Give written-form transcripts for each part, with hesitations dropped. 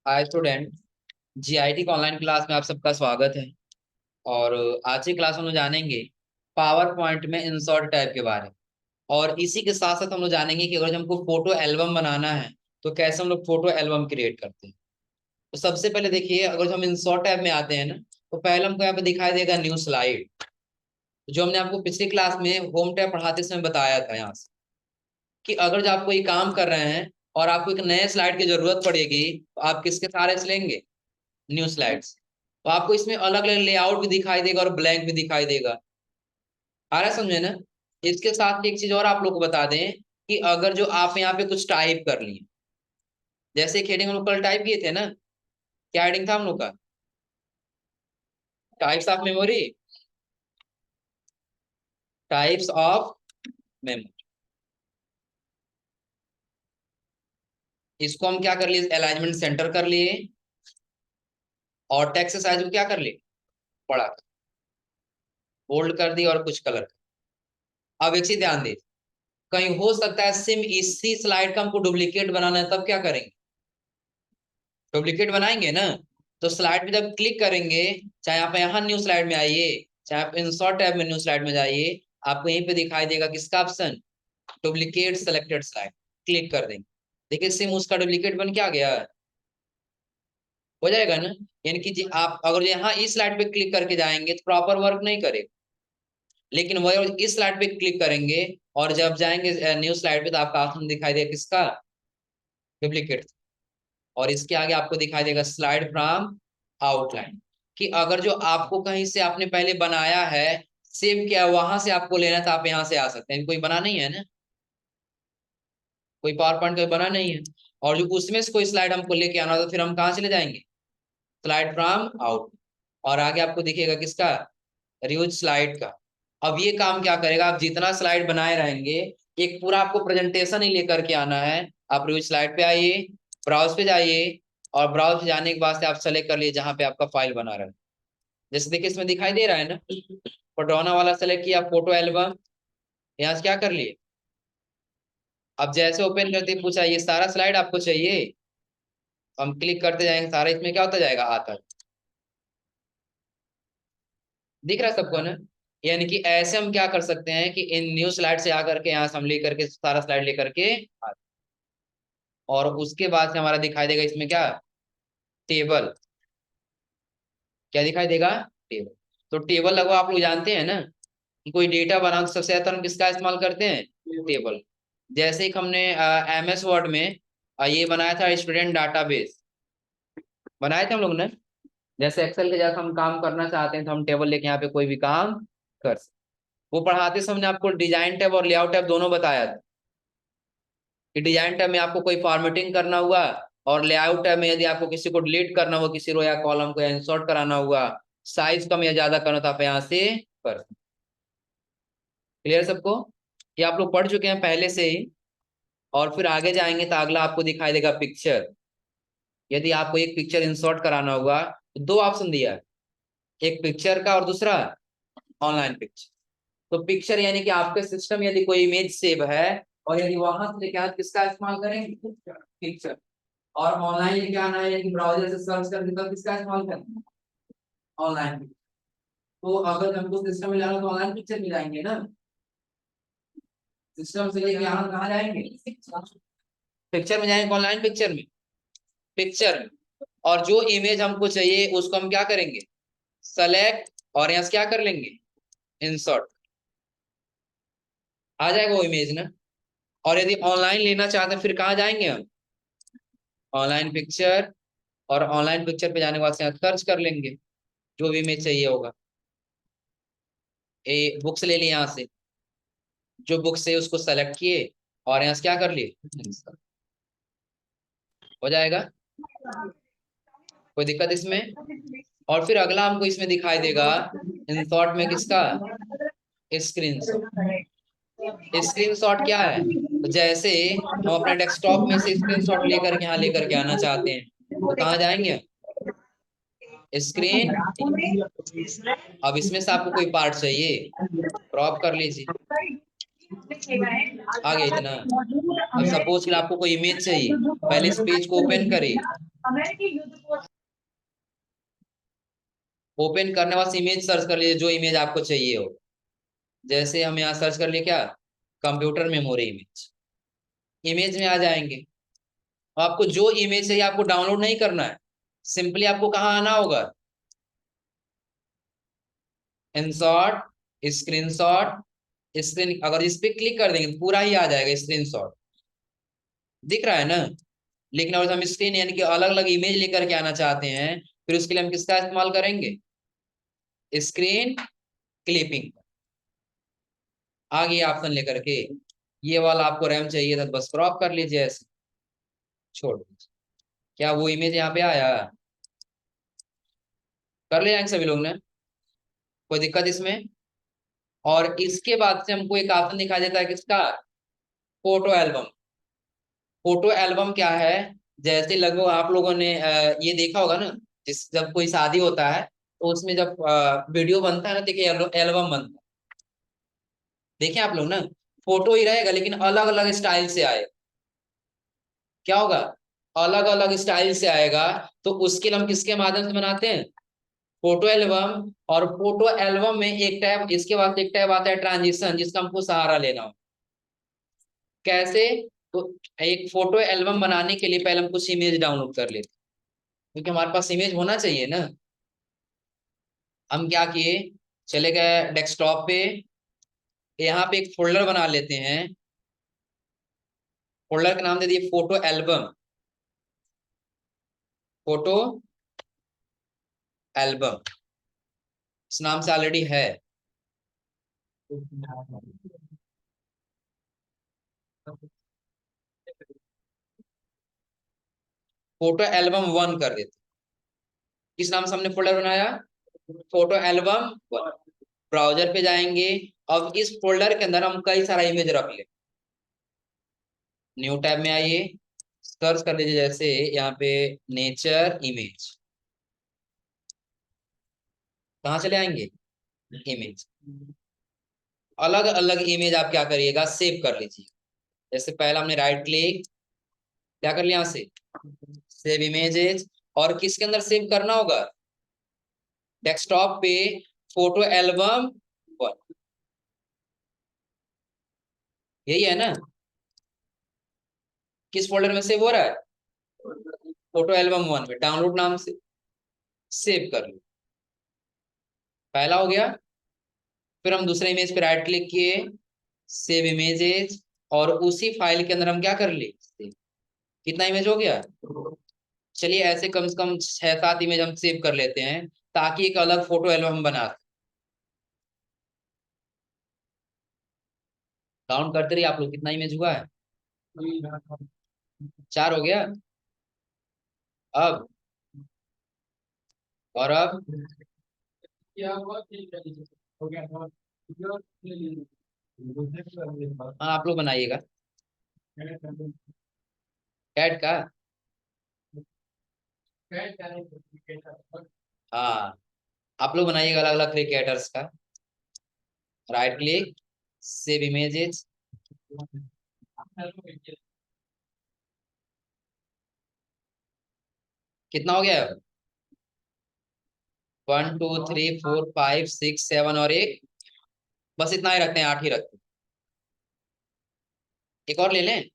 Hi student. GIT का online class में आप सबका स्वागत है। और आज की क्लास हम लोग जानेंगे पावर पॉइंट में इंसर्ट टैब के बारे में। और इसी के साथ साथ हम लोग जानेंगे कि अगर हमको फोटो एल्बम बनाना है तो कैसे हम लोग फोटो एल्बम क्रिएट करते हैं। तो सबसे पहले देखिए, अगर हम इंसर्ट टैब में आते हैं ना, तो पहले हमको यहाँ पे दिखाई देगा न्यू स्लाइड, जो हमने आपको पिछली क्लास में होम टैब पढ़ाते समय बताया था। यहाँ से कि अगर जो आप कोई काम कर रहे हैं और आपको एक नए स्लाइड की जरूरत पड़ेगी तो आप किसके सहारे से लेंगे? New slides. तो आपको इसमें अलग अलग लेआउट भी दिखाई देगा और ब्लैंक भी दिखाई देगा। आ रहा है समझे ना? इसके साथ एक चीज और आप लोग को बता दें कि अगर जो आप यहाँ पे कुछ टाइप कर लिए, जैसे एक हेडिंग हम लोग कल टाइप किए थे ना, क्या हेडिंग था हम लोग का? Types of memory. Types of memory. इसको हम क्या कर लिए? अलाइनमेंट सेंटर कर लिए और टेक्स्ट साइज को क्या कर लिए? बड़ा कर, बोल्ड कर दी और कुछ कलर। अब एक चीज ध्यान दे, कहीं हो सकता है सिम इसी स्लाइड का हमको डुप्लीकेट बनाना है, तब क्या करेंगे? डुप्लीकेट बनाएंगे ना। तो स्लाइड पे जब क्लिक करेंगे, चाहे आप यहाँ न्यू स्लाइड में आइए, चाहे आप इंसर्ट टैब में न्यू स्लाइड में जाइए, आपको यहीं पे दिखाई देगा किसका option? Duplicate selected slide. Click कर देंगे, देखिए सिम उसका डुप्लीकेट बन के आ गया। हो जाएगा ना? यानी कि आप अगर यहाँ इस स्लाइड पे क्लिक करके जाएंगे तो प्रॉपर वर्क नहीं करेगा, लेकिन वही इस स्लाइड पे क्लिक करेंगे और जब जाएंगे न्यू स्लाइड पे तो आपका ऑप्शन दिखाई देगा किसका? डुप्लीकेट। और इसके आगे आपको दिखाई देगा स्लाइड फ्रॉम आउटलाइन, कि अगर जो आपको कहीं से आपने पहले बनाया है, सेव किया, वहां से आपको लेना था, आप यहाँ से आ सकते हैं। कोई बना नहीं है ना, कोई पावर पॉइंट कोई बना नहीं है। और जो उसमें से कोई स्लाइड हमको लेके आना था, फिर हम कहाँ चले जाएंगे? Slide from out. और आगे आपको दिखेगा किसका? रियूज स्लाइड का। अब ये काम क्या करेगा? आप जितना स्लाइड बनाए रहेंगे, एक पूरा आपको प्रेजेंटेशन ही लेकर के आना है। आप रिव्यू स्लाइड पे आइए, ब्राउज पे जाइए, और ब्राउज पे जाने के बाद से आप सेलेक्ट कर लिए जहां पे आपका फाइल बना रहा है। जैसे देखिए इसमें दिखाई दे रहा है ना, फोटोना वाला सेलेक्ट किया, फोटो एल्बम। यहाँ से क्या कर लिए? अब जैसे ओपन करते ही पूछा ये सारा स्लाइड आपको चाहिए, हम क्लिक करते जाएंगे, सारा इसमें क्या होता जाएगा? आता दिख रहा है सबको ना? यानी कि ऐसे हम क्या कर सकते हैं कि इन न्यू स्लाइड से आकर के यहाँ से हम लेकर के सारा स्लाइड लेकर के और उसके बाद से हमारा दिखाई देगा इसमें क्या? टेबल। क्या दिखाई देगा? टेबल। तो टेबल लगभग आप लोग जानते हैं ना कि कोई डेटा बनाओ तो सबसे ज्यादा हम किसका इस्तेमाल करते हैं? टेबल। जैसे कि हमने MS वर्ड में ये बनाया था स्टूडेंट डाटाबेस, बनाए थे हम लोग ने। जैसे एक्सेल के जैसा हम काम करना चाहते हैं तो हम टेबल लेके यहाँ पे कोई भी काम कर सकते। वो पढ़ाते समय हमने आपको डिजाइन टैब और लेआउट टैब दोनों बताया था कि डिजाइन टैब में आपको कोई फॉर्मेटिंग करना हुआ, और लेआउट टैब में यदि आपको किसी को डिलीट करना हुआ, किसी रो या कॉलम को इंसर्ट कराना हुआ, साइज कम या ज्यादा करना, तो आप यहाँ से कर। क्लियर सबको? कि आप लोग पढ़ चुके हैं पहले से ही। और फिर आगे जाएंगे तो अगला आपको दिखाई देगा पिक्चर। यदि आपको एक पिक्चर इंसर्ट कराना होगा तो दो ऑप्शन दिया है, एक पिक्चर का और दूसरा ऑनलाइन पिक्चर। तो पिक्चर यानी कि आपके सिस्टम यदि कोई इमेज सेव है और यदि वहां से लेके आए, किसका इस्तेमाल करेंगे? पिक्चर। और ऑनलाइन लेके आना है यानी ब्राउजर से सर्च करके, तब किसका इस्तेमाल करेंगे? Online picture. तो अगर हमको सिस्टम में लाना तो ऑनलाइन पिक्चर में जाएंगे ना, सिस्टम से लेके आना कहाँ जाएंगे? पिक्चर में जाएंगे, ऑनलाइन पिक्चर में। पिक्चर में। और जो इमेज हमको चाहिए उसको हम क्या करेंगे? सेलेक्ट, और यहाँ से क्या कर लेंगे? इंसर्ट। आ जाएगा वो इमेज ना। और यदि ऑनलाइन लेना चाहते हैं फिर कहाँ जाएंगे हम? Online picture. और ऑनलाइन पिक्चर पे जाने के बाद से यहाँ सर्च कर लेंगे जो भी इमेज चाहिए होगा। ए बुक्स ले लिए यहाँ से, जो बुक्स है उसको सेलेक्ट किए और यहाँ से क्या कर लिए? Insert। हो जाएगा, कोई दिक्कत इसमें? और फिर अगला हमको इसमें दिखाई देगा इंसर्ट में किसका? स्क्रीनशॉट। स्क्रीनशॉट क्या है? तो जैसे हम अपने डेस्कटॉप में से स्क्रीनशॉट लेकर के यहाँ लेकर के आना चाहते हैं तो कहाँ जाएंगे? स्क्रीन। अब इसमें से आपको कोई पार्ट चाहिए, क्रॉप कर लीजिए। आ गया इतना। अब सपोज कि आपको कोई इमेज चाहिए, पहले इस पेज को ओपन करिए, ओपन करने वाला इमेज सर्च कर लीजिए, जो इमेज आपको चाहिए हो। जैसे हम यहाँ सर्च कर लिए क्या, कंप्यूटर मेमोरी इमेज, इमेज में आ जाएंगे। आपको जो इमेज चाहिए आपको डाउनलोड नहीं करना है, सिंपली आपको कहाँ आना होगा, इंसर्ट, स्क्रीनशॉट, स्क्रीन, अगर इस पे क्लिक कर देंगे तो पूरा ही आ जाएगा स्क्रीनशॉट, दिख रहा है ना। लेकिन अगर हम स्क्रीन यानी कि अलग अलग इमेज लेकर के आना चाहते हैं, फिर उसके लिए हम किसका इस्तेमाल करेंगे, स्क्रीन क्लिपिंग। आ गया ऑप्शन लेकर के, ये वाला आपको रैम चाहिए था, बस क्रॉप कर लीजिए ऐसे, छोड़ दीजिए। क्या वो इमेज यहाँ पे आया, कर ले सभी लोग ने, कोई दिक्कत इसमें। और इसके बाद से हमको एक ऑप्शन दिखाई देता है किसका, फोटो एल्बम। फोटो एल्बम क्या है, जैसे लगभग आप लोगों ने ये देखा होगा ना, जिस जब कोई शादी होता है तो उसमें जब वीडियो बनता है ना, देखिए एल्बम बनता है, देखें आप लोग ना, फोटो ही रहेगा लेकिन अलग अलग स्टाइल से आएगा। क्या होगा, अलग अलग स्टाइल से आएगा। तो उसके लिए हम किसके माध्यम से बनाते हैं, फोटो एल्बम। और फोटो एल्बम में एक टैब, इसके बाद एक टैब आता है ट्रांजिशन, जिसका हमको सहारा लेना हो। कैसे, तो एक फोटो एल्बम बनाने के लिए पहले हम कुछ इमेज डाउनलोड कर लेते हैं, क्योंकि हमारे पास इमेज होना चाहिए ना। हम क्या किए, चले गए डेस्कटॉप पे, यहाँ पे एक फोल्डर बना लेते हैं, फोल्डर का नाम दे दिए फोटो एल्बम, फोटो एल्बम, इस नाम से ऑलरेडी है। फोटो एल्बम 1 कर देते, किस नाम से हमने फोल्डर बनाया, फोटो एल्बम 1। ब्राउजर पे जाएंगे, अब इस फोल्डर के अंदर हम कई सारा इमेज रख ले, न्यू टैब में आइए, सर्च कर लीजिए, जैसे यहाँ पे नेचर इमेज, कहाँ चले आएंगे, इमेज, अलग अलग इमेज आप क्या करिएगा, सेव कर लीजिए। जैसे पहला हमने राइट क्लिक, क्या कर लिया, यहाँ से सेव इमेजेस, और किसके अंदर सेव करना होगा, डेस्कटॉप पे, फोटो एल्बम 1, यही है ना, किस फोल्डर में सेव हो रहा है, फोटो एल्बम 1 में, डाउनलोड नाम से सेव कर लो, पहला हो गया। फिर हम दूसरे इमेज पे राइट क्लिक किए, सेव इमेजेस, और उसी फाइल के अंदर हम क्या कर लिए, कितना इमेज हो गया, चलिए ऐसे कम से कम 6-7 इमेज हम सेव कर लेते हैं, ताकि एक अलग फोटो एल्बम बना। काउंट करते रहिए आप लोग, कितना इमेज हुआ है, 4 हो गया। अब, और अब, हाँ आप लोग बनाइएगा, कैट का, हाँ आप लोग बनाइएगा अलग अलग क्रिकेटर्स का, राइट क्लिक, सेव इमेजेस, कितना हो गया, 1 2 3 4 5 6 7 और एक, बस इतना ही रखते हैं, 8 ही रखते हैं, एक और ले लें।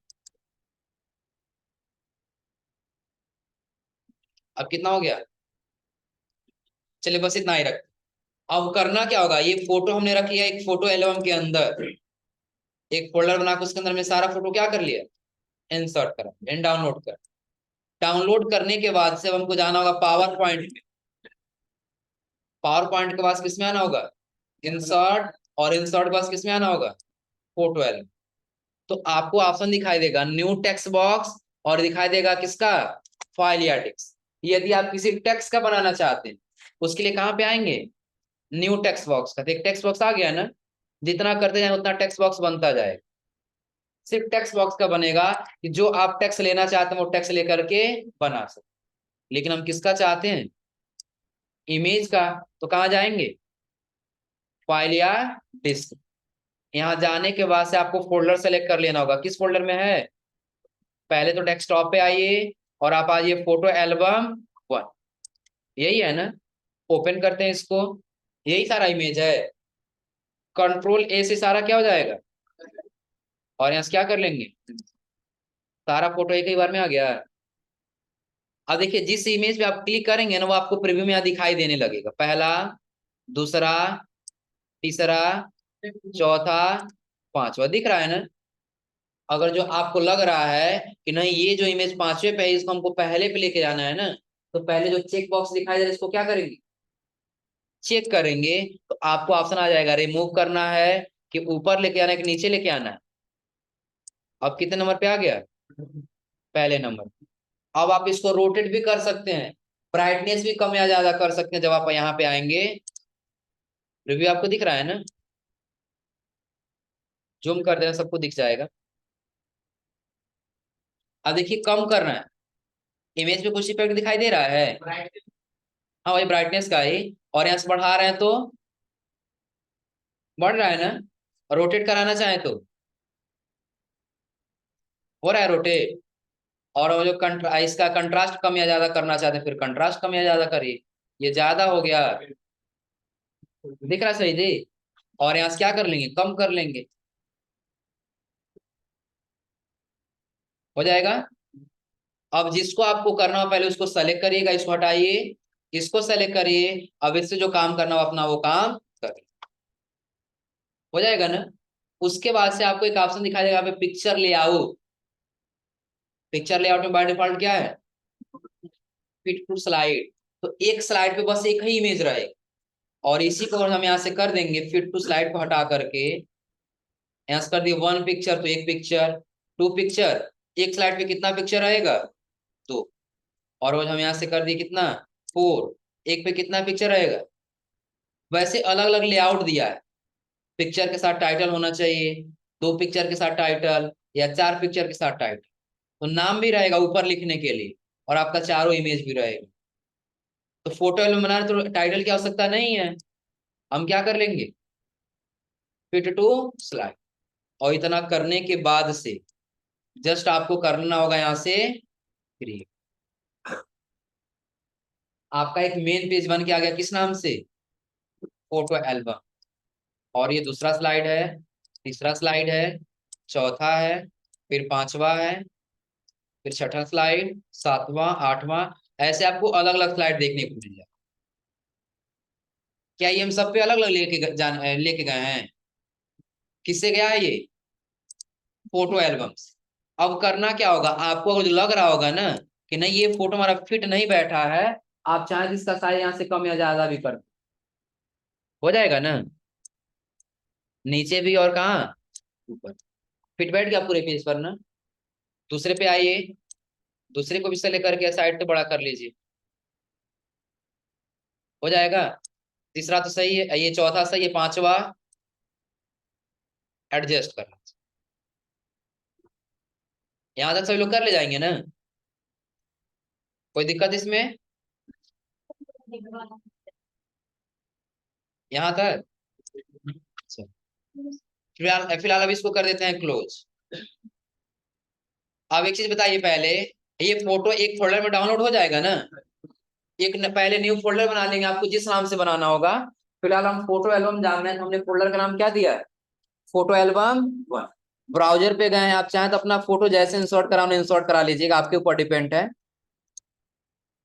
अब कितना हो गया, चलिए बस इतना ही रखते हैं। अब करना क्या होगा, ये फोटो हमने रख लिया एक फोटो एल्बम के अंदर, एक फोल्डर बना के उसके अंदर में सारा फोटो क्या कर लिया, इंसर्ट करा, एंड डाउनलोड कर। डाउनलोड करने के बाद से अब हमको जाना होगा पावर पॉइंट में, पावर पॉइंट के पास किसमें आना होगा, इंसर्ट, और इंसर्ट के पास किसमें आना होगा, फोटो एल्बम। तो आपको ऑप्शन दिखाई देगा न्यू टेक्स्ट बॉक्स, और दिखाई देगा किसका, फाइल या टेक्स्ट। यदि आप किसी टेक्स्ट का बनाना चाहते हैं, उसके लिए कहाँ पे आएंगे, न्यू टेक्स्ट बॉक्स का, तो एक टेक्स्ट बॉक्स आ गया ना, जितना करते जाए उतना टेक्स्ट बॉक्स बनता जाए। सिर्फ टेक्स्ट बॉक्स का बनेगा कि जो आप टेक्स्ट लेना चाहते हैं वो टेक्स्ट लेकर के बना सकते। लेकिन हम किसका चाहते हैं, इमेज का, तो कहाँ जाएंगे, फाइल या डिस्क। यहाँ जाने के बाद से आपको फोल्डर सेलेक्ट कर लेना होगा, किस फोल्डर में है, पहले तो डेस्कटॉप पे आइए, और आप आ जाइए फोटो एल्बम 1, यही है ना। ओपन करते हैं इसको, यही सारा इमेज है। कंट्रोल ए से सारा क्या हो जाएगा, और यहाँ से क्या कर लेंगे, सारा फोटो एक ही बार में आ गया। अब देखिए जिस इमेज पे आप क्लिक करेंगे ना, वो आपको प्रीव्यू में यहाँ दिखाई देने लगेगा, पहला, दूसरा, तीसरा, चौथा, पांचवा, दिख रहा है ना। अगर जो आपको लग रहा है कि नहीं ये जो इमेज पांचवे पे है इसको हमको पहले पे लेके जाना है ना, तो पहले जो चेक बॉक्स दिखाई दे रहा है इसको क्या करेंगे, चेक करेंगे। तो आपको ऑप्शन आ जाएगा रिमूव करना है कि ऊपर लेके आना है कि नीचे लेके आना है। अब कितने नंबर पे आ गया, पहले नंबर। अब आप इसको रोटेट भी कर सकते हैं, ब्राइटनेस भी कम या ज्यादा कर सकते हैं। जब आप यहाँ पे आएंगे, रिव्यू आपको दिख रहा है ना, जूम कर देना सबको दिख जाएगा। अब देखिए कम करना है, इमेज पे कुछ इफेक्ट दिखाई दे रहा है, हाँ वही ब्राइटनेस का ही। और यहाँ से बढ़ा रहे हैं तो बढ़ रहा है ना, और रोटेट कराना चाहे तो हो रहा है रोटेट। और वो जो इसका कंट्रास्ट कम या ज्यादा करना चाहते हैं, फिर कंट्रास्ट कम या ज्यादा करिए। ये ज्यादा हो गया, दिख रहा है सही जी। और यहाँ से क्या कर लेंगे, कम कर लेंगे, हो जाएगा। अब जिसको आपको करना हो पहले उसको सेलेक्ट करिएगा, इसको हटाइए, इसको सेलेक्ट करिए। अब इससे जो काम करना हो अपना वो काम करिए, हो जाएगा ना। उसके बाद से आपको एक ऑप्शन दिखाई देगा यहाँ पे, पिक्चर लेआउट। पिक्चर लेआउट में बाय डिफॉल्ट क्या है, फिट टू स्लाइड। तो एक स्लाइड पे बस एक ही इमेज रहे, और इसी को अगर हम यहाँ से कर देंगे फिट टू स्लाइड को हटा करके, यहाँ से कर दिए 1 पिक्चर तो 1 पिक्चर, 2 पिक्चर, एक स्लाइड पे कितना पिक्चर रहेगा, 2। और वो हम यहाँ से कर दिए कितना, 4, एक पे कितना पिक्चर रहेगा। वैसे अलग अलग लेआउट दिया है, पिक्चर के साथ टाइटल होना चाहिए, 2 पिक्चर के साथ टाइटल, या 4 पिक्चर के साथ टाइटल। तो नाम भी रहेगा ऊपर लिखने के लिए, और आपका चारों इमेज भी रहेगा। तो फोटो एल्बम बनाने तो टाइटल की आवश्यकता नहीं है, हम क्या कर लेंगे, फिट टू स्लाइड। और इतना करने के बाद से जस्ट आपको करना होगा यहाँ से क्रिएट। आपका एक मेन पेज बन के आ गया, किस नाम से, फोटो एल्बम। और ये दूसरा स्लाइड है, तीसरा स्लाइड है, चौथा है, फिर पांचवा है, फिर छठा स्लाइड, सातवां, आठवां, ऐसे आपको अलग अलग स्लाइड देखने को मिल जाए। क्या ये हम सब पे अलग अलग लेके गए हैं, किससे गया है ये, फोटो एल्बम्स। अब करना क्या होगा, आपको अगर लग रहा होगा ना कि नहीं ये फोटो हमारा फिट नहीं बैठा है, आप चाहे इसका साइज यहाँ से कम या ज्यादा भी कर, हो जाएगा ना। नीचे भी और कहाँ, ऊपर। फिट बैठ गया पूरे पेज पर ना। दूसरे पे आइए, दूसरे को भी सेलेक्ट करके साइड पे बड़ा कर लीजिए, हो जाएगा। तीसरा तो सही है, ये चौथा सही है, पांचवा एडजस्ट करना, यहां तक सभी लोग कर ले जाएंगे ना, कोई दिक्कत इसमें, यहाँ तक। अच्छा, फिलहाल फिलहाल अब इसको कर देते हैं क्लोज। अब एक चीज बताइए पहले, ये फोटो एक फोल्डर में डाउनलोड हो जाएगा ना, पहले न्यू फोल्डर बना लेंगे, आपको जिस नाम से बनाना होगा। फिलहाल हम फोटो एल्बम जान रहे हैं, तो हमने फोल्डर का नाम क्या दिया है, फोटो एल्बम 1। ब्राउजर पे गए हैं, आप चाहें तो अपना फोटो जैसे इंसर्ट कराना इंसर्ट करा लीजिएगा, आपके ऊपर डिपेंड है,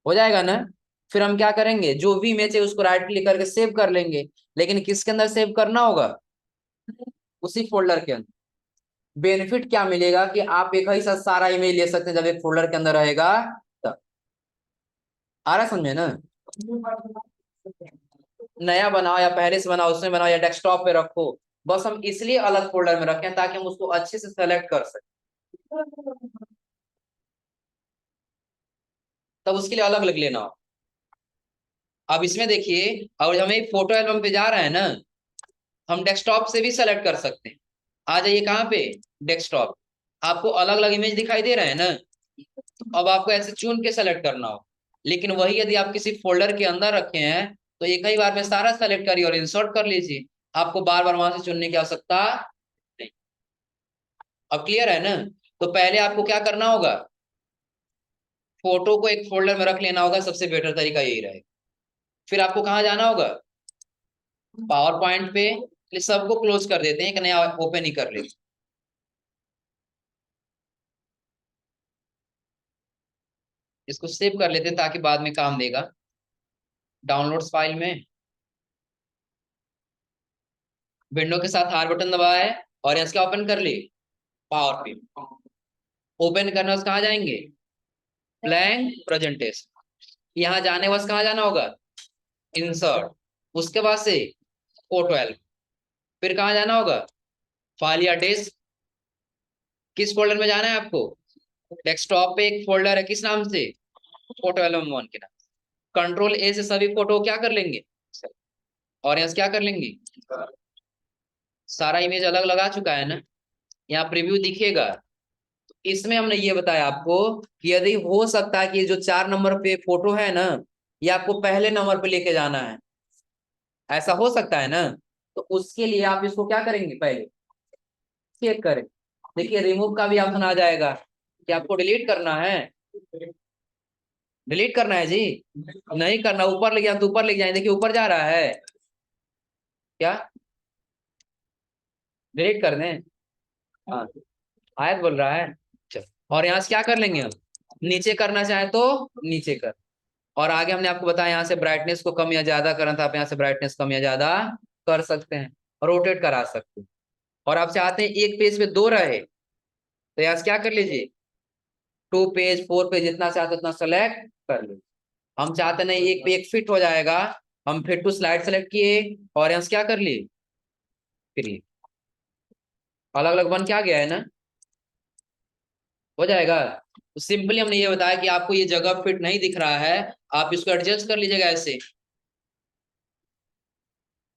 हो जाएगा ना। फिर हम क्या करेंगे, जो भी इमेज है उसको राइट क्लिक करके सेव कर लेंगे। लेकिन किसके अंदर सेव करना होगा, उसी फोल्डर के अंदर। बेनिफिट क्या मिलेगा कि आप एक ही साथ सारा इमेज ले सकते हैं जब एक फोल्डर के अंदर रहेगा तब। आ रहा है समझे ना, नया बनाओ या पहले से बनाओ, उसमें बनाओ या डेस्कटॉप पे रखो, बस हम इसलिए अलग फोल्डर में रखें ताकि हम उसको अच्छे से सेलेक्ट कर सकें, तब उसके लिए अलग अलग लेना हो। अब इसमें देखिए, अगर हम एक फोटो एल्बम पे जा रहे हैं ना, हम डेस्कटॉप से भी सेलेक्ट कर सकते हैं। आ जाइए कहाँ पे, डेस्कटॉप। आपको अलग अलग इमेज दिखाई दे रहे हैं ना, तो अब आपको ऐसे चुन के सेलेक्ट करना हो। लेकिन वही यदि आप किसी फोल्डर के अंदर रखे हैं, तो एक ही बार में सारा सेलेक्ट करिए और इंसर्ट कर लीजिए, आपको बार बार वहां से चुनने की आवश्यकता नहीं। अब क्लियर है ना। तो पहले आपको क्या करना होगा, फोटो को एक फोल्डर में रख लेना होगा, सबसे बेटर तरीका यही रहेगा। फिर आपको कहाँ जाना होगा, पावर पॉइंट पे। सबको क्लोज कर देते हैं, एक नया ओपन ही कर लेते हैं। इसको सेव कर लेते हैं ताकि बाद में काम देगा। डाउनलोड्स फाइल में विंडो के साथ आर बटन दबाया है और यहाँ क्या ओपन कर ली, पावर पे। ओपन करना कहाँ जाएंगे, ब्लैंक प्रेजेंटेशन। यहाँ जाने बस कहाँ जाना होगा, इंसर्ट, उसके बाद से फोटो एल्बम। फिर कहाँ जाना होगा, फाइल या डिस्क। किस फोल्डर में जाना है आपको, डेस्कटॉप पे एक फोल्डर है, किस नाम से, फोटो एल्बम 1 के नाम। कंट्रोल ए से सभी फोटो क्या कर लेंगे, और यहाँ से क्या कर लेंगे, सारा इमेज अलग लगा चुका है ना, यहाँ प्रीव्यू दिखेगा। इसमें हमने ये बताया आपको कि यदि हो सकता है कि जो 4 नंबर पे फोटो है ना, ये आपको पहले नंबर पे लेके जाना है, ऐसा हो सकता है ना। तो उसके लिए आप इसको क्या करेंगे, पहले चेक करें। देखिए रिमूव का भी ऑप्शन आ जाएगा कि आपको डिलीट करना है, डिलीट करना है जी, नहीं करना, ऊपर ले जाए तो ऊपर ले जाए, देखिए ऊपर जा रहा है क्या, डिलीट कर दें, हाँ आयत बोल रहा है। चल, और यहाँ से क्या कर लेंगे हम, नीचे करना चाहे तो नीचे कर। और आगे हमने आपको बताया यहाँ से ब्राइटनेस को कम या ज्यादा करना था, आप यहाँ से ब्राइटनेस कम या ज्यादा कर सकते हैं, रोटेट करा सकते हैं। और आप चाहते हैं एक पेज पे 2 रहे, तो यहाँ से क्या कर लीजिए, 2 पेज 4 पेज जितना चाहते उतना सेलेक्ट कर लीजिए। हम चाहते नहीं एक पे एक फिट हो जाएगा, हम फिट टू स्लाइड सेलेक्ट किए और यहाँ से क्या कर लिए, फिर अलग अलग बन के आ गया है ना, हो जाएगा। तो सिंपली हमने ये बताया कि आपको ये जगह फिट नहीं दिख रहा है, आप इसको एडजस्ट कर लीजिएगा ऐसे।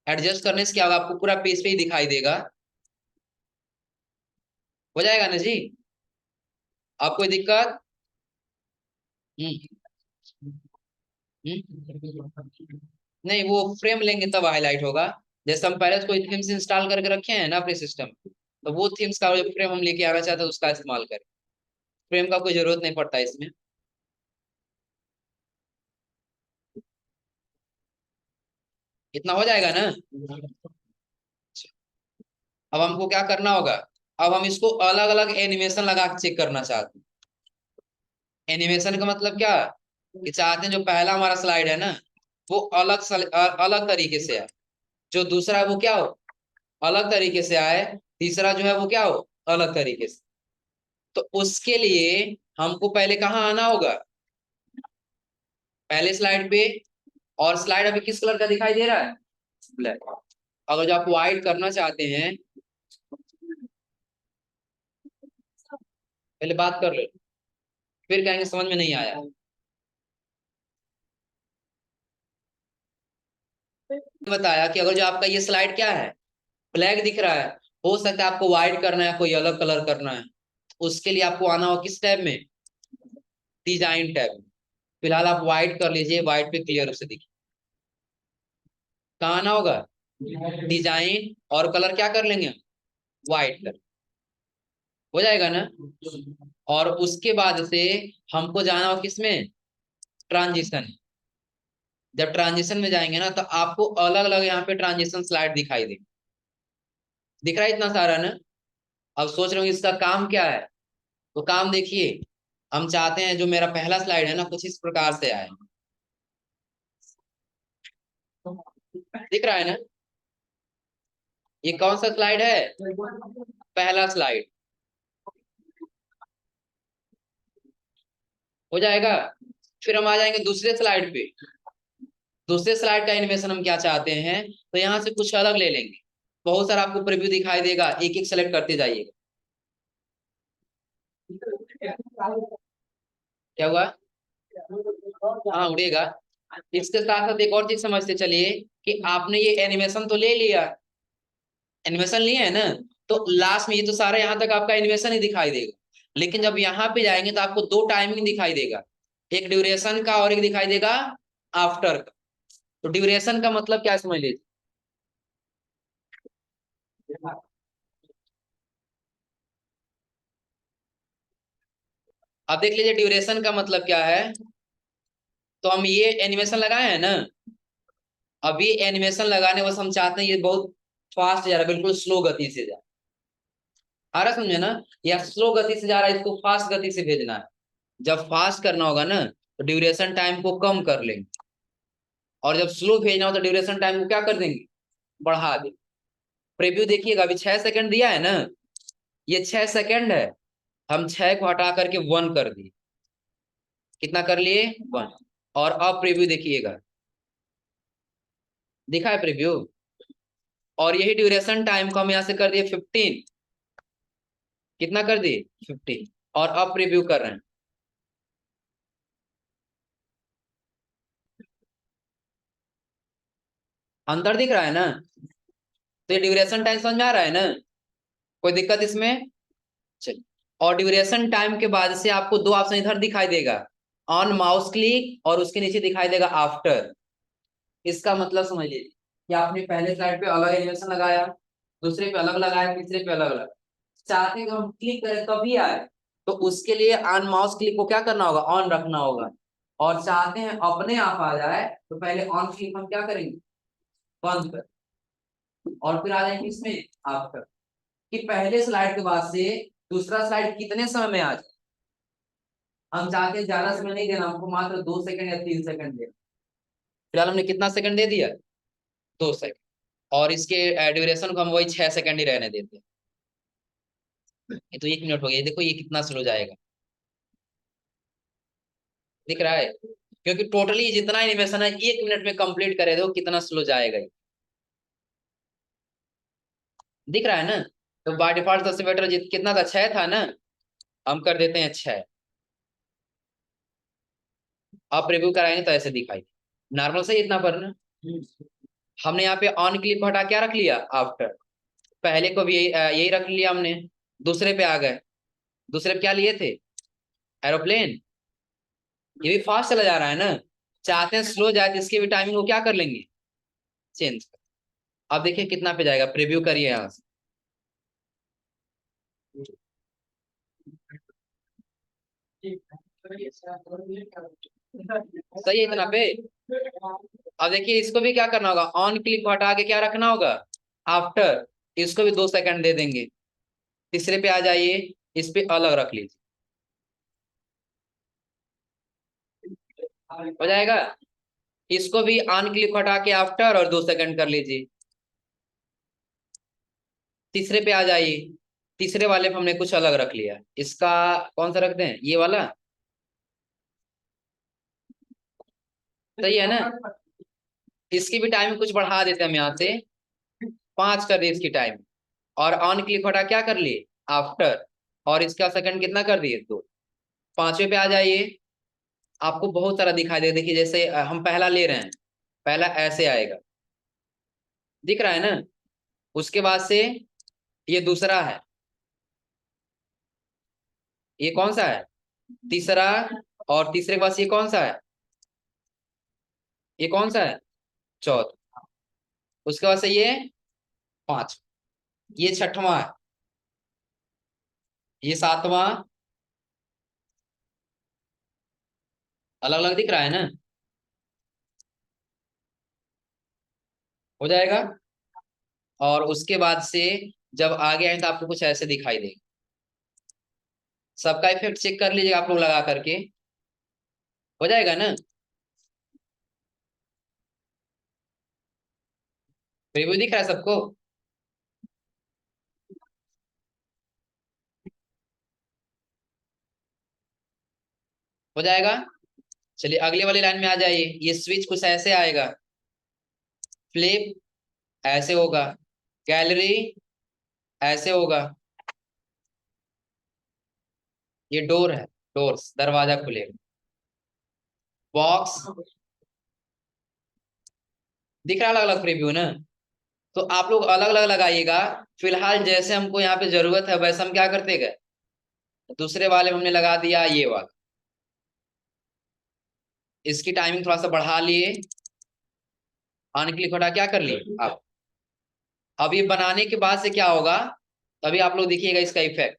एडजस्ट करने से क्या होगा, आपको पूरा पेज पे ही दिखाई देगा, हो जाएगा ना जी। आप कोई दिक्कत, हम्म नहीं, वो फ्रेम लेंगे तब हाईलाइट होगा। जैसे हम पहले कोई थीम्स इंस्टॉल करके रखे हैं ना अपने सिस्टम, तो वो थीम्स का जो फ्रेम हम लेके आना चाहते हैं उसका इस्तेमाल करें। फ्रेम का कोई जरूरत नहीं पड़ता इसमें। इतना हो जाएगा ना। अब हमको क्या करना होगा, अब हम इसको अलग अलग एनिमेशन लगा के चेक करना चाहते हैं। एनिमेशन का मतलब क्या, कि चाहते हैं जो पहला हमारा स्लाइड है ना, वो अलग तरीके से आए, जो दूसरा है वो क्या हो, अलग तरीके से आए, तीसरा जो है वो क्या हो, अलग तरीके से। तो उसके लिए हमको पहले कहाँ आना होगा, पहले स्लाइड पे। और स्लाइड अभी किस कलर का दिखाई दे रहा है, ब्लैक। अगर जो आप व्हाइट करना चाहते हैं, पहले बात कर लो, फिर कहेंगे समझ में नहीं आया। बताया कि अगर जो आपका ये स्लाइड क्या है, ब्लैक दिख रहा है, हो सकता है आपको व्हाइट करना है, कोई अलग कलर करना है, उसके लिए आपको आना हो किस टैब में, डिजाइन टैब में। फिलहाल आप व्हाइट कर लीजिए, व्हाइट पे क्लियर से दिखे। कहाँ आना होगा, डिजाइन, और कलर क्या कर लेंगे, व्हाइट कर, हो जाएगा ना। और उसके बाद से हमको जाना हो किसमें, ट्रांजिशन। जब ट्रांजिशन में जाएंगे ना, तो आपको अलग अलग यहाँ पे ट्रांजिशन स्लाइड दिखाई दे, दिख रहा है इतना सारा ना। अब सोच रहे हो इसका काम क्या है, तो काम देखिए, हम चाहते हैं जो मेरा पहला स्लाइड है ना कुछ इस प्रकार से आए, दिख रहा है ना, ये कौन सा स्लाइड है, पहला स्लाइड, हो जाएगा। फिर हम आ जाएंगे दूसरे स्लाइड पे, दूसरे स्लाइड का एनिमेशन हम क्या चाहते हैं, तो यहाँ से कुछ अलग ले लेंगे। बहुत सारा आपको प्रीव्यू दिखाई देगा, एक एक सेलेक्ट करते जाइएगा। क्या हुआ, हाँ उड़ेगा। इसके साथ साथ एक और चीज समझते चलिए, कि आपने ये एनिमेशन तो ले लिया, एनिमेशन लिए है ना, तो लास्ट में ये तो सारा यहाँ तक आपका एनिमेशन ही दिखाई देगा। लेकिन जब यहाँ पे जाएंगे तो आपको 2 टाइमिंग दिखाई देगा, एक ड्यूरेशन का और एक दिखाई देगा आफ्टर का। तो ड्यूरेशन का मतलब क्या समझ लीजिए, अब देख लीजिए ड्यूरेशन का मतलब क्या है। तो हम ये एनिमेशन लगाए हैं ना, अब ये एनिमेशन लगाने बस हम चाहते हैं ये बहुत फास्ट जा रहा है, बिल्कुल स्लो गति से जा आ रहा, समझे ना। या स्लो गति से जा रहा है, इसको फास्ट गति से भेजना है। जब फास्ट करना होगा ना तो ड्यूरेशन टाइम को कम कर लेंगे, और जब स्लो भेजना हो तो ड्यूरेशन टाइम को क्या कर देंगे, बढ़ा देंगे। प्रीव्यू देखिएगा, अभी 6 सेकंड दिया है ना, ये 6 सेकंड है, हम 6 को हटा करके 1 कर दिए। कितना कर लिए, 1। और अब प्रीव्यू देखिएगा, दिखा है प्रीव्यू। और यही ड्यूरेशन टाइम को हम यहां से कर दिए 15। कितना कर दिए, 15। और अब प्रीव्यू कर रहे हैं, अंतर दिख रहा है ना। तो ये ड्यूरेशन टाइम समझ में आ रहा है ना, कोई दिक्कत इसमें। चलिए, और ड्यूरेशन टाइम के बाद से आपको दो ऑप्शन इधर दिखाई देगा, ऑन माउस क्लिक, और उसके नीचे दिखाई देगा आफ्टर। इसका मतलब समझ लीजिए कि आपने पहले स्लाइड पे अलग एनिमेशन लगाया, दूसरे पे अलग लगाया, तीसरे पे अलग लगाया, चाहते हैं कि हम क्लिक करें तभी आए, तो उसके लिए ऑन माउस क्लिक को क्या करना होगा, ऑन रखना होगा। और चाहते हैं अपने आप आ जाए तो पहले ऑन क्लिक हम क्या करेंगे, बंद कर, और फिर आ जाएंगे इसमें आफ्टर। कि पहले स्लाइड के बाद से दूसरा स्लाइड कितने समय में आ जाए। हम चाहते हैं ज्यादा समय नहीं देना, हमको मात्र 2 सेकंड या 3 सेकंड देना। फिलहाल हमने कितना सेकंड दे दिया, 2 सेकंड। और इसके ड्यूरेशन को हम वही 6 सेकंड ही रहने देते हैं। ये तो 1 मिनट हो गया, देखो ये कितना स्लो जाएगा, दिख रहा है। क्योंकि टोटली जितना एनिमेशन है 1 मिनट में कंप्लीट करे, देखो कितना स्लो जाएगा ये, दिख रहा है ना। तो बाय डिफॉल्ट सबसे बेटर कितना था, 6 था ना, हम कर देते हैं 6। आप रिव्यू कराएंगे तो ऐसे दिखाई नॉर्मल से इतना पर ना। हमने यहाँ पे ऑन क्लिक को हटा क्या रख लिया, आफ्टर। पहले को भी यही रख लिया हमने। दूसरे पे आ गए, दूसरे पे क्या लिए थे, एरोप्लेन। ये भी फास्ट चला जा रहा है ना, चाहते हैं स्लो जाए तो इसकी भी टाइमिंग को क्या कर लेंगे, चेंज। अब देखिए कितना पे जाएगा, प्रीव्यू करिए यहाँ से। सही है इतना पे। अब देखिए इसको भी क्या करना होगा, ऑन क्लिक को हटा के क्या रखना होगा, आफ्टर। इसको भी 2 सेकंड दे देंगे। तीसरे पे आ जाइए, इस पे अलग रख लीजिए, हो जाएगा। इसको भी ऑन क्लिक हटा के आफ्टर और 2 सेकंड कर लीजिए। तीसरे पे आ जाइए, तीसरे वाले पे हमने कुछ अलग रख लिया, इसका कौन सा रखते हैं, ये वाला। सही है ना। इसकी भी टाइम कुछ बढ़ा देते हैं हम यहाँ से, 5 कर दिए इसकी टाइम। और ऑन क्लिक हटा क्या कर लिए, आफ्टर। और इसका सेकंड कितना कर दिए, 2। पांचवे पे आ जाइए, आपको बहुत सारा दिखाई दे, देखिए जैसे हम पहला ले रहे हैं, पहला ऐसे आएगा, दिख रहा है ना। उसके बाद से ये दूसरा है, ये कौन सा है, तीसरा। और तीसरे के पास ये कौन सा है, ये कौन सा है, चौथा। उसके बाद से ये 5, ये 6वां है, ये 7वां। अलग अलग दिख रहा है ना, हो जाएगा। और उसके बाद से जब आगे आए तो आपको कुछ ऐसे दिखाई देगा। सबका इफेक्ट चेक कर लीजिएगा आप लोग लगा करके, हो जाएगा ना। रिव्यू दिख रहा है सबको, हो जाएगा। चलिए अगले वाली लाइन में आ जाइए, ये स्विच कुछ ऐसे आएगा, फ्लिप ऐसे होगा, गैलरी ऐसे होगा, ये डोर है, डोर्स दरवाजा खुलेगा, बॉक्स दिख रहा है, अलग अलग प्रीव्यू ना। तो आप लोग अलग अलग लगाइएगा। फिलहाल जैसे हमको यहाँ पे जरूरत है वैसे हम क्या करते गए, दूसरे वाले में हमने लगा दिया ये वाला, इसकी टाइमिंग थोड़ा सा बढ़ा लिए, ऑन क्लिक हटा क्या कर लिए आप। अब ये बनाने के बाद से क्या होगा, तभी आप लोग देखिएगा इसका इफेक्ट।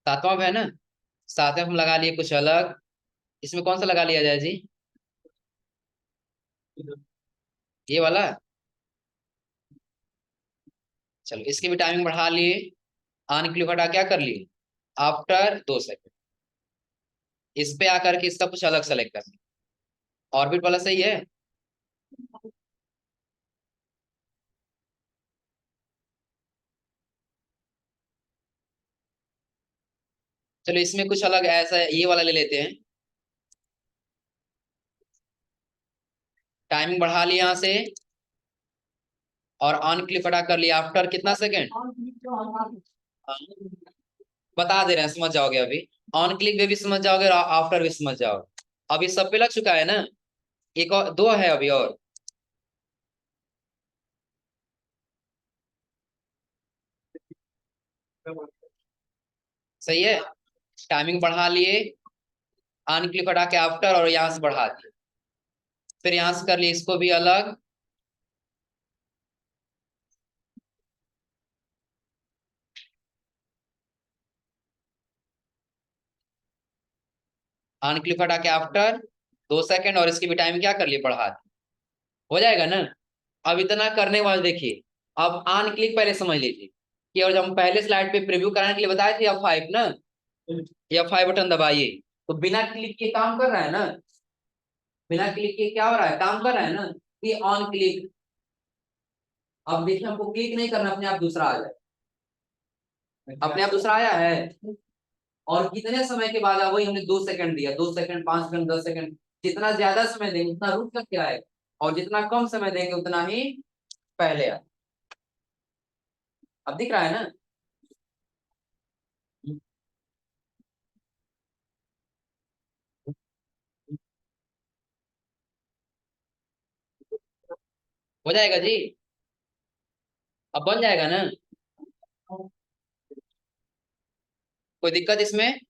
सातवां है ना, सातवें हम लगा लिए कुछ अलग। इसमें कौन सा लगा लिया जाए जी? ये वाला। चलो इसकी भी टाइमिंग बढ़ा लिए। आन क्लिक हटा क्या कर लिए? After 2 second. इस पे आकर के इसका कुछ अलग सेलेक्ट करना। ऑर्बिट वाला सही है। चलो इसमें कुछ अलग ऐसा ये वाला ले लेते हैं। टाइमिंग बढ़ा लिया यहाँ से, और ऑन क्लिक हटा कर लिया आफ्टर कितना सेकंड? बता दे रहे हैं, समझ जाओगे अभी। ऑन क्लिक पे भी समझ जाओगे और आफ्टर भी समझ जाओगे। अभी सब पे लग चुका है ना? एक और दो है अभी और। सही है। टाइमिंग बढ़ा लिए, ऑन क्लिक हटा के आफ्टर, और यहाँ से बढ़ा दिए। फिर यहाँ से कर लिए इसको भी अलग। ऑन क्लिक हटा के आफ्टर 2 सेकंड, और इसकी भी टाइम क्या कर लिए? बढ़ा दी। हो जाएगा ना? अब इतना करने वाले देखिए। अब ऑन क्लिक पहले समझ लीजिए कि, और जब हम पहले स्लाइड पे प्रीव्यू कराने के लिए बताए थे F5 ना, F5 बटन दबाइए तो बिना क्लिक के काम कर रहा है ना। बिना क्लिक के क्या हो रहा है? काम कर रहा है ना। कि ऑन क्लिक। अब देखिए हमको क्लिक नहीं करना, अपने आप दूसरा आ जाए। अपने आप दूसरा आया है। और कितने समय के बाद? वही हमने 2 सेकंड दिया, 2 सेकंड, 5 सेकंड, 10 सेकंड। जितना ज्यादा समय देंगे उतना रुक करके आएगा, और जितना कम समय देंगे उतना ही पहले आए। अब दिख रहा है ना? हो जाएगा जी। अब बन जाएगा ना? कोई दिक्कत इसमें?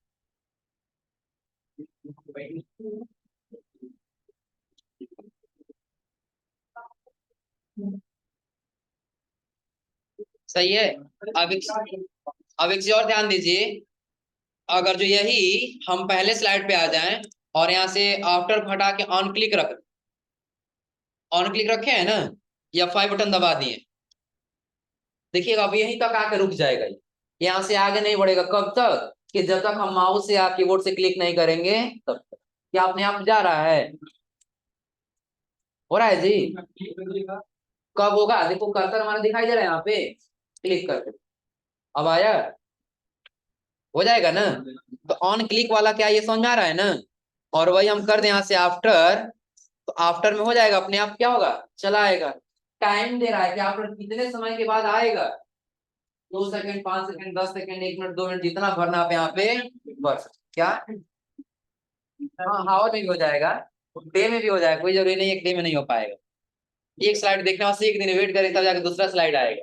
सही है। अब एक चीज और ध्यान दीजिए। अगर जो यही हम पहले स्लाइड पे आ जाएं, और यहाँ से आफ्टर हटा के ऑन क्लिक रख, ऑन क्लिक रखे हैं ना, या F5 बटन दबा दिए, देखिएगा अब यहीं तक आके रुक जाएगा। यहाँ से आगे नहीं बढ़ेगा। कब तक? कि जब तक हम माउस या कीबोर्ड से क्लिक नहीं करेंगे तब तक। क्या अपने आप जा रहा है? हो रहा है जी। कब होगा? देखो कर्सर हमारा दिखाई दे रहा है यहाँ पे, क्लिक करके। अब आया? हो जाएगा ना? तो ऑन क्लिक वाला क्या ये समझ में आ रहा है ना? और वही हम कर दें यहाँ से आफ्टर, तो आफ्टर में हो जाएगा अपने आप। क्या होगा? चला आएगा। टाइम दे रहा है कि आफ्टर कितने समय के बाद आएगा। 2 second, 5 second, 10 second, 1 minute, 2 minute, जितना भरना आप यहाँ पे भर सकते। क्या? हाँ, हावर में भी हो जाएगा, डे में भी हो जाएगा। कोई जरूरी नहीं एक डे में नहीं हो पाएगा। एक स्लाइड देखने वास्ते एक दिन वेट करें, तब जाके दूसरा स्लाइड आएगा।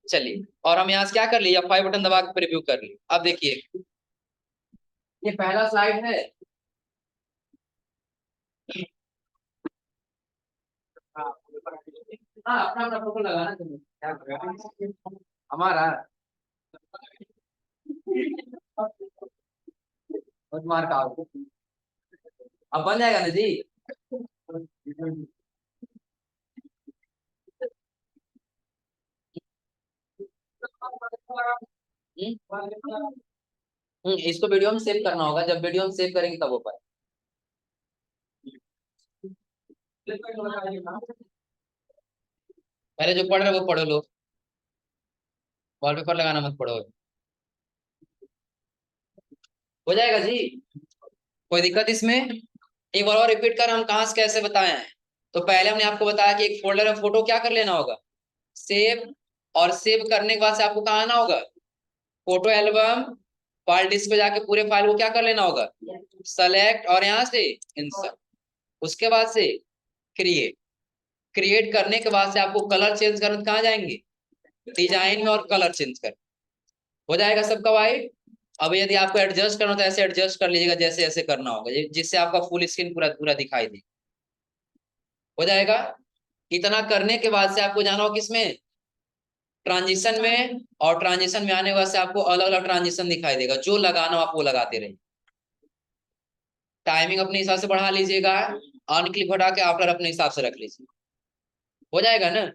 चलिए, और हम यहाँ से क्या कर लिए? F5 बटन दबा के प्रीव्यू कर लिए। अब देखिए, ये पहला स्लाइड है। हाँ, अपना अपना फोटो लगाना तुम्हें क्या करेगा? हमारा और मार का अब बन जाएगा ना जी। इसको वीडियो में सेव करना होगा। जब वीडियो में सेव करेंगे तब हो पाए। पहले जो पढ़ रहे वो पढ़ो लो। वॉलपेपर लगाना मत पढ़ो। हो जाएगा जी। कोई दिक्कत इसमें? एक बार और रिपीट कर, हम कहाँ से कैसे बताए हैं। तो पहले हमने आपको बताया कि एक फोल्डर में फोटो क्या कर लेना होगा? सेव। और सेव करने के बाद से आपको कहाँ आना होगा? फोटो एल्बम, फाइल डिस्क पे जाके पूरे फाइल को क्या कर लेना होगा? सेलेक्ट, और यहाँ से इंसर्ट। उसके बाद से क्रिएट। क्रिएट करने के बाद से आपको कलर चेंज करना, तो कहाँ जाएंगे? डिजाइन में, और कलर चेंज कर। हो जाएगा सबका वाइट। अब यदि आपको एडजस्ट करना हो तो ऐसे एडजस्ट कर लीजिएगा, जैसे ऐसे करना होगा, जिससे आपका फुल स्क्रीन पूरा पूरा दिखाई दे। हो जाएगा। इतना करने के बाद से आपको जाना हो किसमें? ट्रांजिशन में, और ट्रांजिशन में आने वैसे आपको अलग अलग ट्रांजिशन दिखाई देगा, जो लगाना हो आप वो लगाते रहिए। टाइमिंग अपने हिसाब से बढ़ा लीजिएगा, ऑन क्लिक हटा के आफ्टर अपने हिसाब से रख लीजिए, हो जाएगा ना।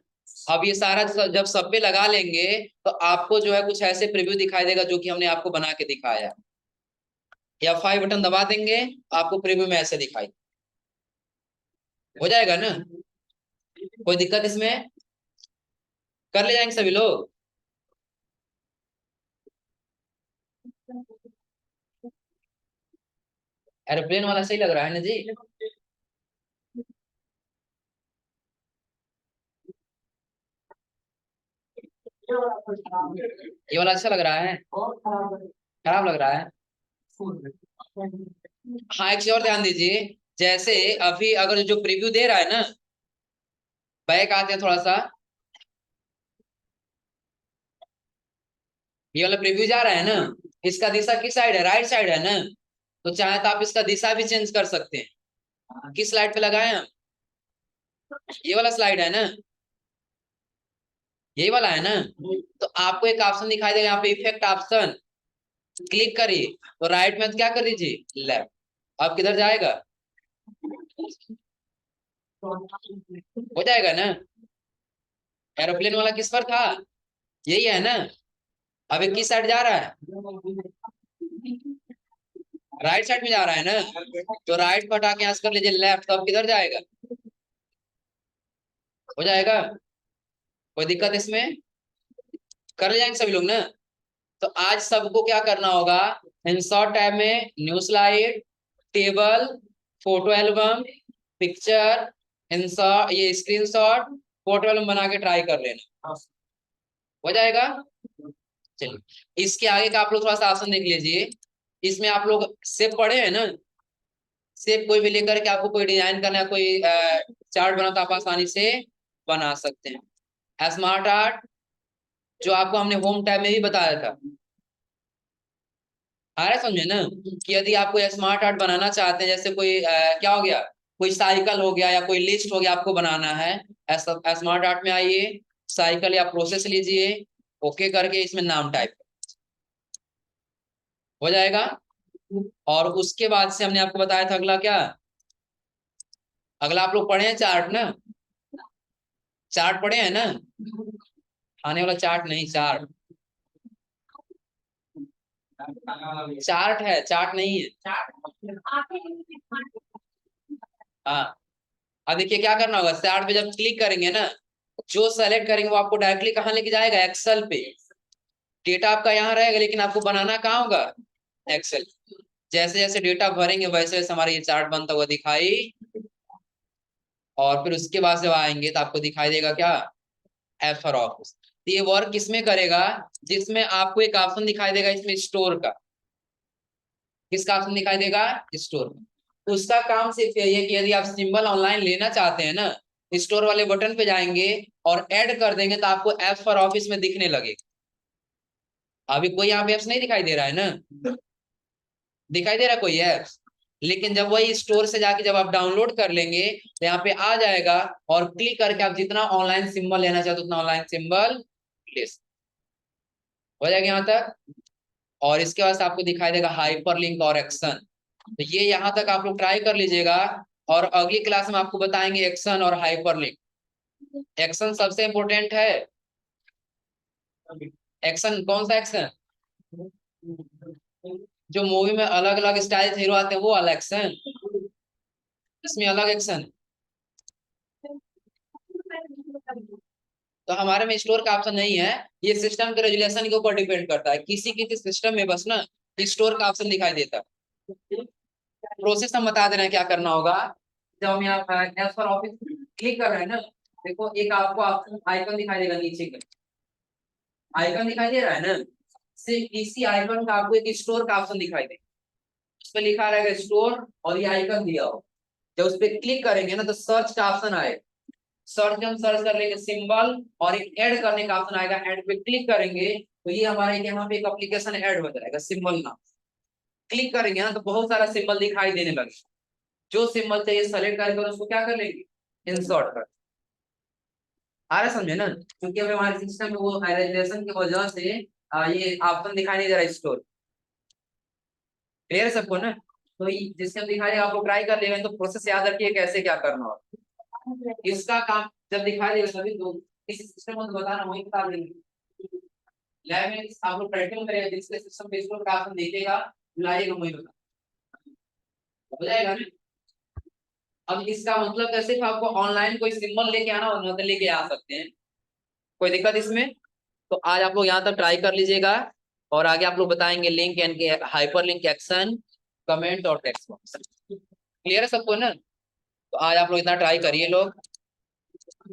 अब ये सारा जब सब पे लगा लेंगे तो आपको जो है कुछ ऐसे प्रीव्यू दिखाई देगा जो कि हमने आपको बना के दिखाया। या F5 बटन दबा देंगे, आपको प्रीव्यू में ऐसे दिखाई, हो जाएगा ना। कोई दिक्कत इसमें? कर ले जाएंगे सभी लोग। एरोप्लेन वाला सही लग रहा है ना जी? ये वाला अच्छा लग रहा है, खराब लग रहा है? हाँ, एक चीज और ध्यान दीजिए, जैसे अभी अगर जो प्रीव्यू दे रहा है ना, बैक आते हैं थोड़ा सा, ये वाला प्रीव्यू जा रहा है ना, इसका दिशा किस साइड है? राइट साइड है ना। तो चाहे तो आप इसका दिशा भी चेंज कर सकते हैं। किस स्लाइड पे लगाए हम? ये वाला स्लाइड है ना, यही वाला है ना। तो आपको एक ऑप्शन दिखाई देगा यहाँ पे, इफेक्ट ऑप्शन, क्लिक करिए, तो राइट में क्या कर दीजिए, लेफ्ट। अब किधर जाएगा? हो जाएगा ना। एरोप्लेन वाला किस पर था? यही है ना। अब ये किस साइड जा रहा है? राइट साइड में जा रहा है ना। तो राइट पर हटा के यहाँ से कर लीजिए लेफ्ट, तो अब किधर जाएगा? हो जाएगा। कोई दिक्कत इसमें? कर ले जाएंगे सभी लोग ना। तो आज सबको क्या करना होगा, इंसर्ट टैब में new slide, table, photo album, picture, insert, ये स्क्रीनशॉट, फोटो एल्बम बना के ट्राई कर लेना, हो जाएगा। चलिए इसके आगे का आप लोग थोड़ा सा आसान देख लीजिए। इसमें आप लोग सेप पढ़े हैं ना, सेप कोई भी लेकर के आपको कोई डिजाइन करना है, कोई चार्ट बना तो आप आसानी से बना सकते हैं। स्मार्ट आर्ट जो आपको हमने होम टैब में भी बताया था, आ रहा है समझे ना, कि यदि आप कोई स्मार्ट आर्ट बनाना चाहते हैं, जैसे कोई क्या हो गया, कोई साइकिल हो गया या कोई लिस्ट हो गया, आपको बनाना है, स्मार्ट आर्ट में आइए, साइकिल या प्रोसेस लीजिए, ओके करके इसमें नाम टाइप, हो जाएगा। और उसके बाद से हमने आपको बताया था अगला क्या, अगला आप लोग पढ़े हैं चार्ट ना, चार्ट पढ़े हैं ना, खाने वाला चार्ट नहीं, चार्ट, चार्ट है, चार्ट नहीं है। हाँ, अब देखिए क्या करना होगा, चार्ट पे जब क्लिक करेंगे ना, जो सेलेक्ट करेंगे वो आपको डायरेक्टली कहाँ लेके जाएगा, एक्सेल पे। डेटा आपका यहाँ रहेगा लेकिन आपको बनाना कहाँ होगा, एक्सेल। जैसे जैसे डेटा भरेंगे वैसे वैसे हमारा ये चार्ट बनता हुआ दिखाई, और फिर उसके बाद जब आएंगे तो आपको दिखाई देगा क्या, एफ फॉर ऑफिस। तो ये वर्क किसमें करेगा, जिसमें आपको एक ऑप्शन दिखाई देगा इसमें स्टोर का। किसका ऑप्शन दिखाई देगा, स्टोर। उसका काम सिर्फ यही है कि यदि आप सिंबल ऑनलाइन लेना चाहते हैं ना, स्टोर वाले बटन पे जाएंगे और ऐड कर देंगे तो आपको एप फॉर ऑफिस में दिखने लगेगा। अभी कोई यहाँ पे एप्स नहीं दिखाई दे रहा है ना, दिखाई दे रहा है कोई एप्स, लेकिन जब वही स्टोर से जाके जब आप डाउनलोड कर लेंगे तो यहाँ पे आ जाएगा, और क्लिक करके आप जितना ऑनलाइन सिंबल लेना चाहते हो उतना ऑनलाइन सिंबल ले सकते, हो जाएगा यहाँ तक। और इसके बाद आपको दिखाई देगा हाइपर लिंक और एक्शन। तो ये यहाँ तक आप लोग ट्राई कर लीजिएगा, और अगली क्लास में आपको बताएंगे एक्शन और हाइपर लिंक। एक्शन सबसे इंपॉर्टेंट है। एक्शन कौन सा एक्शन, जो मूवी में अलग अलग स्टाइल हीरो आते हैं वो वाला एक्शन, इसमें अलग एक्शन। तो हमारे में स्टोर का ऑप्शन नहीं है, ये सिस्टम के रेजुलेशन के ऊपर डिपेंड करता है, किसी किसी सिस्टम में बस ना स्टोर का ऑप्शन दिखाई देता है। प्रोसेस हम बता दे रहे हैं क्या करना होगा। जब हम यहाँ एज फॉर ऑफिस क्लिक कर रहे हैं ना, देखो एक आपको आइकन दिखाई देगा नीचे का, आइकन दिखाई दे रहा है ना, सिर्फ इसी आइकन का आपको एक स्टोर का ऑप्शन दिखाई देगा, उस पर लिखा रहेगा स्टोर और ये आइकन दिया हो। जब उस पर क्लिक करेंगे ना तो सर्च का ऑप्शन आएगा, सर्च हम सर्च कर लेंगे सिंबल, और एक ऐड करने का ऑप्शन आएगा, ऐड पे क्लिक करेंगे तो ये हमारे यहाँ पे एक एप्लीकेशन ऐड हो जाएगा सिंबल नाम। क्लिक करेंगे ना तो बहुत सारा सिंबल दिखाई देने लगे, जो सिंबल चाहिए सेलेक्ट करके उसको क्या कर लेंगे, इंसर्ट कर। आ रहा समझे ना, क्योंकि अभी हमारे सिस्टम में वो एरर की वजह से ये ऑप्शन दिखाई नहीं दे रहा स्टोर। क्लियर है सबको ना? तो जिसके दिखाई देगा आपको ट्राई कर लेगा, तो प्रोसेस याद रखिए कैसे क्या करना हो इसका काम। जब दिखाई देगा तभी तो इस सिस्टम को बताना, वही बता देंगे। लैब में आप लोग प्रैक्टिकल करेंगे, जिसके सिस्टम पे इसको काम देखेगा लाइएगा, वही बता हो जाएगा ना। अब इसका मतलब कैसे, आपको ऑनलाइन कोई सिंबल लेके आना हो तो लेके आ सकते हैं, कोई दिक्कत इसमें? तो आज आप लोग यहाँ तक ट्राई कर लीजिएगा, और आगे आप लोग बताएंगे link and hyper link action, comment और टेक्स्ट बॉक्स। क्लियर है सबको ना? तो आज आप लोग इतना ट्राई करिए लोग।